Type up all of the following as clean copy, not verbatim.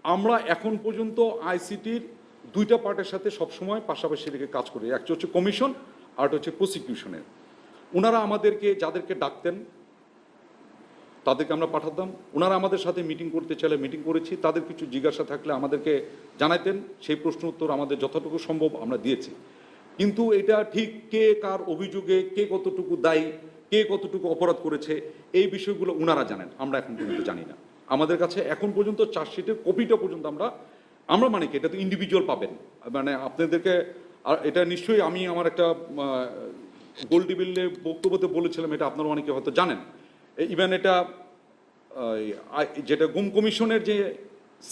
আমরা এখন পর্যন্ত আইসিটির দুইটা পার্টের সাথে সবসময় পাশাপাশি রেখে কাজ করি, একটা হচ্ছে কমিশন আর একটা হচ্ছে প্রসিকিউশনের। ওনারা আমাদেরকে যাদেরকে ডাকতেন তাদেরকে আমরা পাঠাতাম, ওনারা আমাদের সাথে মিটিং করতে চাইলে মিটিং করেছি, তাদের কিছু জিজ্ঞাসা থাকলে আমাদেরকে জানাতেন, সেই প্রশ্ন উত্তর আমাদের যতটুকু সম্ভব আমরা দিয়েছি। কিন্তু এটা ঠিক কে কার অভিযোগে কে কতটুকু দায়ী, কে কতটুকু অপরাধ করেছে, এই বিষয়গুলো ওনারা জানেন, আমরা এখন পর্যন্ত জানি না। আমাদের কাছে এখন পর্যন্ত চার্জশিটের কপিটা পর্যন্ত আমরা মানে কি, এটা তো ইন্ডিভিজুয়াল পাবেন, মানে আপনাদেরকে। আর এটা নিশ্চয়ই আমি আমার একটা গোল টেবিলে বক্তব্যতে বলেছিলাম, এটা আপনারা অনেকে হয়তো জানেন। ইভেন এটা যেটা গুম কমিশনের যে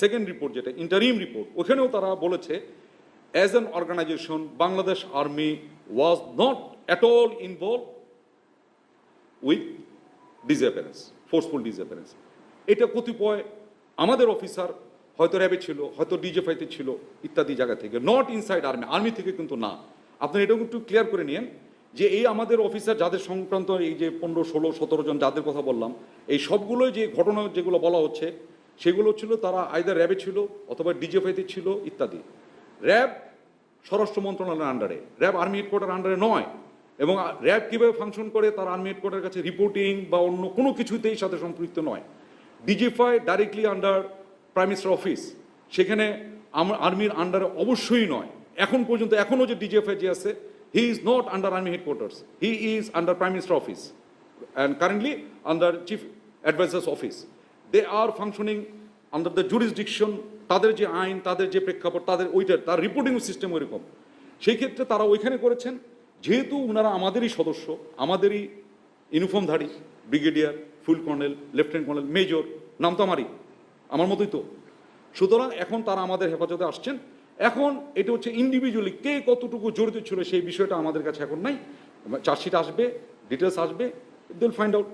সেকেন্ড রিপোর্ট, যেটা ইন্টারিম রিপোর্ট, ওখানেও তারা বলেছে as an organisation Bangladesh army was not at all involve with disappearance, forceful disappearance. এটা কতিপয় আমাদের অফিসার হয়তো র্যাবে ছিল, হয়তো ডিজিএফআইতে ছিল, ইত্যাদি জায়গা থেকে, নট ইনসাইড আর্মি থেকে কিন্তু না। আপনারা এটাও একটু ক্লিয়ার করে নিন যে এই আমাদের অফিসার যাদের সংক্রান্ত এই যে 15, 16, 17 জন যাদের কথা বললাম, এই সবগুলো যে ঘটনা যেগুলো বলা হচ্ছে সেগুলো ছিল তারা আইদার র্যাবে ছিল অথবা ডিজিএফআইতে ছিল ইত্যাদি। র্যাব স্বরাষ্ট্র মন্ত্রণালয়ের আন্ডারে, র্যাব আর্মি হেডকোয়ার্টার আন্ডারে নয়। এবং র্যাব কীভাবে ফাংশন করে তার আর্মি হেডকোয়ার্টারের কাছে রিপোর্টিং বা অন্য কোনো কিছুতেই সাথে সম্পৃক্ত নয়। DGFI directly under prime minister office, সেখানে আর্মির আন্ডারে অবশ্যই নয়। এখন পর্যন্ত এখনও যে ডিজিএফআই যে আছে, he is not under army headquarters, he is under prime minister office and currently under chief advisor's office. They are functioning under the jurisdiction, তাদের যে আইন, তাদের যে প্রেক্ষাপট, তাদের ওইটার তার রিপোর্টিং সিস্টেম ওইরকম। সেই ক্ষেত্রে তারা ওইখানে করেছেন, যেহেতু ওনারা আমাদেরই সদস্য, আমাদেরই ইউনিফর্মধারী, ব্রিগেডিয়ার, ফুল কর্নেল, লেফটেন্যান্ট কর্নেল, মেজর, নাম তো আমার মতোই তো। সুতরাং এখন তারা আমাদের হেফাজতে আসছেন। এখন এটা হচ্ছে ইন্ডিভিজুয়ালি কে কতটুকু জড়িত ছিল সেই বিষয়টা আমাদের কাছে এখন নাই। চার্জশিট আসবে, ডিটেলস আসবে, দে উইল ফাইন্ড আউট।